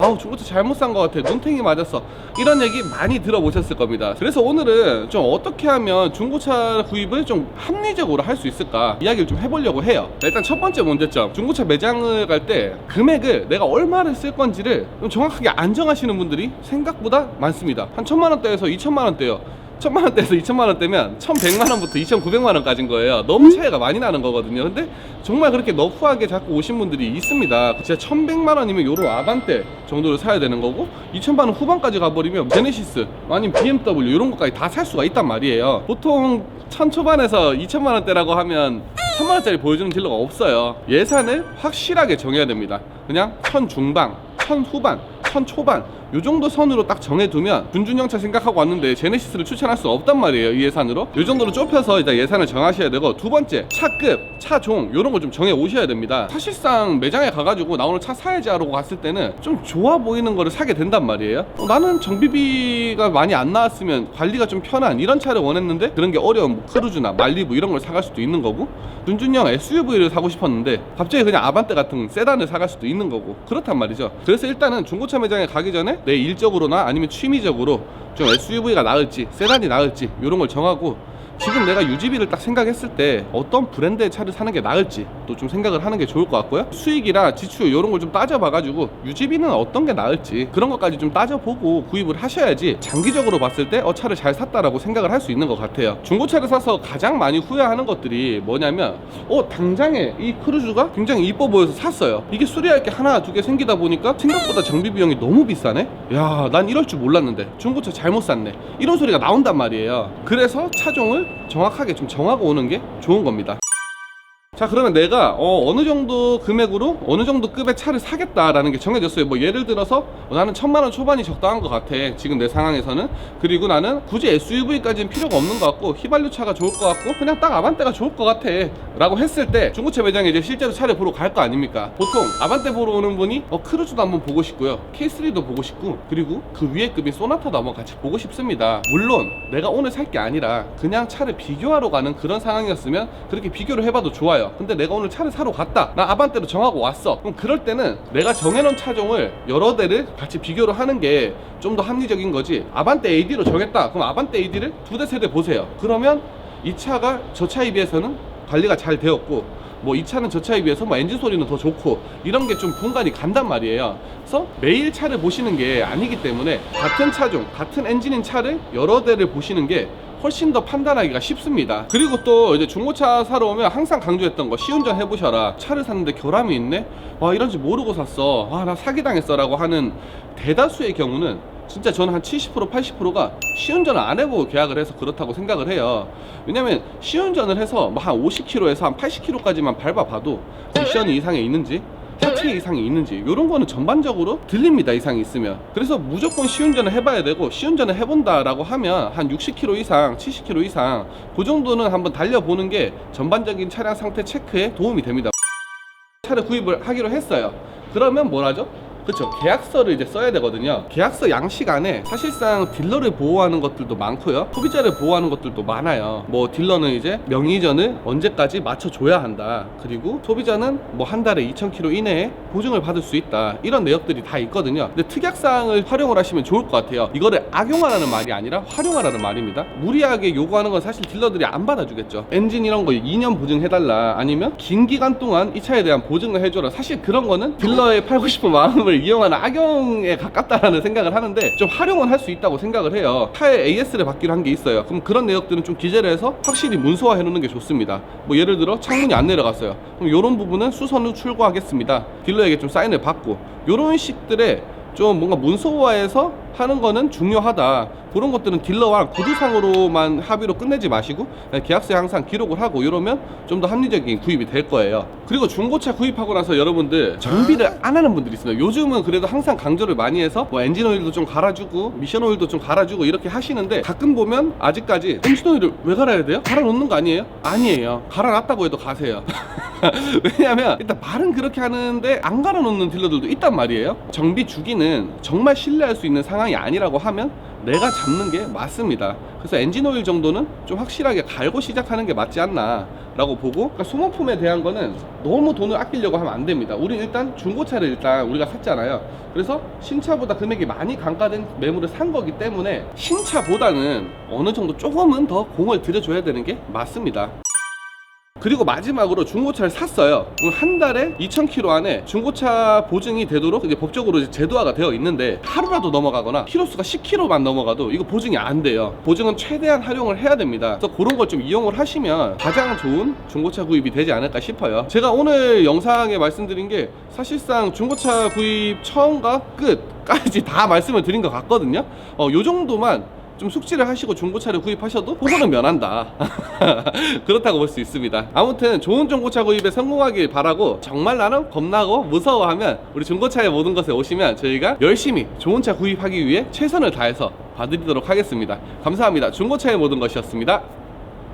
아우 중고차 잘못 산 것 같아, 눈탱이 맞았어, 이런 얘기 많이 들어보셨을 겁니다. 그래서 오늘은 좀 어떻게 하면 중고차 구입을 좀 합리적으로 할 수 있을까 이야기를 좀 해보려고 해요. 일단 첫 번째 문제점, 중고차 매장을 갈 때 금액을 내가 얼마를 쓸 건지를 좀 정확하게 안 정하시는 분들이 생각보다 많습니다. 한 1000만원대에서 2000만원대요. 1000만원대에서 2000만원대면 1100만원부터 2900만원까지인 거예요. 너무 차이가 많이 나는 거거든요. 근데 정말 그렇게 너프하게 자꾸 오신 분들이 있습니다. 진짜 1100만원이면 요런 아반떼 정도를 사야 되는 거고, 2000만원 후반까지 가버리면 제네시스 아니면 BMW 이런 것까지 다 살 수가 있단 말이에요. 보통 1000 초반에서 2000만원대라고 하면 1000만원짜리 보여주는 딜러가 없어요. 예산을 확실하게 정해야 됩니다. 그냥 1000 중반, 1000 후반, 1000 초반 요 정도 선으로 딱 정해두면 준준형차 생각하고 왔는데 제네시스를 추천할 수 없단 말이에요. 이 예산으로 요 정도로 좁혀서 일단 예산을 정하셔야 되고, 두 번째 차급, 차종 요런 걸 좀 정해 오셔야 됩니다. 사실상 매장에 가가지고 나 오늘 차 사야지 하러 갔을 때는 좀 좋아 보이는 거를 사게 된단 말이에요. 나는 정비비가 많이 안 나왔으면 관리가 좀 편한 이런 차를 원했는데 그런 게 어려운 뭐 크루즈나 말리부 이런 걸 사갈 수도 있는 거고, 준준형 SUV를 사고 싶었는데 갑자기 그냥 아반떼 같은 세단을 사갈 수도 있는 거고, 그렇단 말이죠. 그래서 일단은 중고차 매장에 가기 전에 내 일적으로나 아니면 취미적으로 좀 SUV가 나을지 세단이 나을지 이런 걸 정하고, 지금 내가 유지비를 딱 생각했을 때 어떤 브랜드의 차를 사는 게 나을지 또 좀 생각을 하는 게 좋을 것 같고요. 수익이나 지출 이런 걸 좀 따져봐가지고 유지비는 어떤 게 나을지 그런 것까지 좀 따져보고 구입을 하셔야지 장기적으로 봤을 때 차를 잘 샀다라고 생각을 할 수 있는 것 같아요. 중고차를 사서 가장 많이 후회하는 것들이 뭐냐면, 당장에 이 크루즈가 굉장히 이뻐 보여서 샀어요. 이게 수리할 게 하나 두 개 생기다 보니까 생각보다 정비 비용이 너무 비싸네. 야, 난 이럴 줄 몰랐는데 중고차 잘못 샀네, 이런 소리가 나온단 말이에요. 그래서 차종을 정확하게 좀 정하고 오는 게 좋은 겁니다. 자, 그러면 내가 어느 정도 금액으로 어느 정도 급의 차를 사겠다라는 게 정해졌어요. 뭐 예를 들어서 나는 1000만원 초반이 적당한 것 같아, 지금 내 상황에서는. 그리고 나는 굳이 SUV까지는 필요가 없는 것 같고 휘발유 차가 좋을 것 같고 그냥 딱 아반떼가 좋을 것 같아 라고 했을 때 중고차 매장에 이제 실제로 차를 보러 갈 거 아닙니까? 보통 아반떼 보러 오는 분이 크루즈도 한번 보고 싶고요, K3도 보고 싶고, 그리고 그 위에 급인 소나타도 한번 같이 보고 싶습니다. 물론 내가 오늘 살 게 아니라 그냥 차를 비교하러 가는 그런 상황이었으면 그렇게 비교를 해봐도 좋아요. 근데 내가 오늘 차를 사러 갔다, 나 아반떼로 정하고 왔어. 그럼 그럴 때는 내가 정해놓은 차종을 여러 대를 같이 비교를 하는 게 좀 더 합리적인 거지. 아반떼 AD로 정했다, 그럼 아반떼 AD를 두 대 세 대 보세요. 그러면 이 차가 저 차에 비해서는 관리가 잘 되었고, 뭐 이 차는 저 차에 비해서 뭐 엔진 소리는 더 좋고, 이런 게 좀 분간이 간단 말이에요. 그래서 매일 차를 보시는 게 아니기 때문에 같은 차종, 같은 엔진인 차를 여러 대를 보시는 게 훨씬 더 판단하기가 쉽습니다. 그리고 또 이제 중고차 사러 오면 항상 강조했던 거, 시운전 해보셔라. 차를 샀는데 결함이 있네? 와, 이런지 모르고 샀어. 나 사기당했어 라고 하는 대다수의 경우는 진짜 저는 한 70% 80%가 시운전을 안 해보고 계약을 해서 그렇다고 생각을 해요. 왜냐면 시운전을 해서 뭐 한 50km에서 한 80km까지만 밟아봐도 미션이 이상에 있는지 하체 이상이 있는지 이런 거는 전반적으로 들립니다, 이상이 있으면. 그래서 무조건 시운전을 해봐야 되고, 시운전을 해본다 라고 하면 한 60km 이상 70km 이상 그 정도는 한번 달려보는 게 전반적인 차량 상태 체크에 도움이 됩니다. 차를 구입을 하기로 했어요. 그러면 뭘 하죠? 그렇죠, 계약서를 이제 써야 되거든요. 계약서 양식 안에 사실상 딜러를 보호하는 것들도 많고요, 소비자를 보호하는 것들도 많아요. 뭐 딜러는 이제 명의전을 언제까지 맞춰줘야 한다, 그리고 소비자는 뭐 한 달에 2000km 이내에 보증을 받을 수 있다, 이런 내역들이 다 있거든요. 근데 특약사항을 활용을 하시면 좋을 것 같아요. 이거를 악용하라는 말이 아니라 활용하라는 말입니다. 무리하게 요구하는 건 사실 딜러들이 안 받아주겠죠. 엔진 이런 거 2년 보증해달라, 아니면 긴 기간 동안 이 차에 대한 보증을 해줘라. 사실 그런 거는 딜러의 팔고 싶은 마음을 이용하는 악용에 가깝다라는 생각을 하는데, 좀 활용은 할 수 있다고 생각을 해요. 차에 AS를 받기로 한 게 있어요. 그럼 그런 내역들은 좀 기재를 해서 확실히 문서화해 놓는 게 좋습니다. 뭐 예를 들어 창문이 안 내려갔어요, 그럼 이런 부분은 수선으로 출고하겠습니다, 딜러에게 좀 사인을 받고, 이런 식들의 좀 뭔가 문서화해서 하는 거는 중요하다. 그런 것들은 딜러와 구두상으로만 합의로 끝내지 마시고 계약서에 항상 기록을 하고, 이러면 좀 더 합리적인 구입이 될 거예요. 그리고 중고차 구입하고 나서 여러분들 정비를 안 하는 분들이 있어요. 요즘은 그래도 항상 강조를 많이 해서 뭐 엔진 오일도 좀 갈아주고 미션 오일도 좀 갈아주고 이렇게 하시는데, 가끔 보면 아직까지 엔진 오일을 왜 갈아야 돼요? 갈아놓는 거 아니에요? 아니에요. 갈아놨다고 해도 가세요. 왜냐면 일단 말은 그렇게 하는데 안 갈아놓는 딜러들도 있단 말이에요. 정비 주기는 정말 신뢰할 수 있는 상황 상황이 아니라고 하면 내가 잡는 게 맞습니다. 그래서 엔진 오일 정도는 좀 확실하게 갈고 시작하는 게 맞지 않나 라고 보고, 그러니까 소모품에 대한 거는 너무 돈을 아끼려고 하면 안 됩니다. 우린 일단 중고차를 일단 우리가 샀잖아요. 그래서 신차보다 금액이 많이 강가된 매물을 산 거기 때문에 신차보다는 어느 정도 조금은 더 공을 들여줘야 되는 게 맞습니다. 그리고 마지막으로 중고차를 샀어요. 그럼 한 달에 2,000km 안에 중고차 보증이 되도록 이제 법적으로 이제 제도화가 되어 있는데, 하루라도 넘어가거나 키로수가 10km만 넘어가도 이거 보증이 안 돼요. 보증은 최대한 활용을 해야 됩니다. 그래서 그런 걸 좀 이용을 하시면 가장 좋은 중고차 구입이 되지 않을까 싶어요. 제가 오늘 영상에 말씀드린 게 사실상 중고차 구입 처음과 끝까지 다 말씀을 드린 것 같거든요. 요 정도만 좀 숙지를 하시고 중고차를 구입하셔도 그거는 면한다. 그렇다고 볼 수 있습니다. 아무튼 좋은 중고차 구입에 성공하길 바라고, 정말 나는 겁나고 무서워하면 우리 중고차의 모든 것에 오시면 저희가 열심히 좋은 차 구입하기 위해 최선을 다해서 봐드리도록 하겠습니다. 감사합니다. 중고차의 모든 것이었습니다.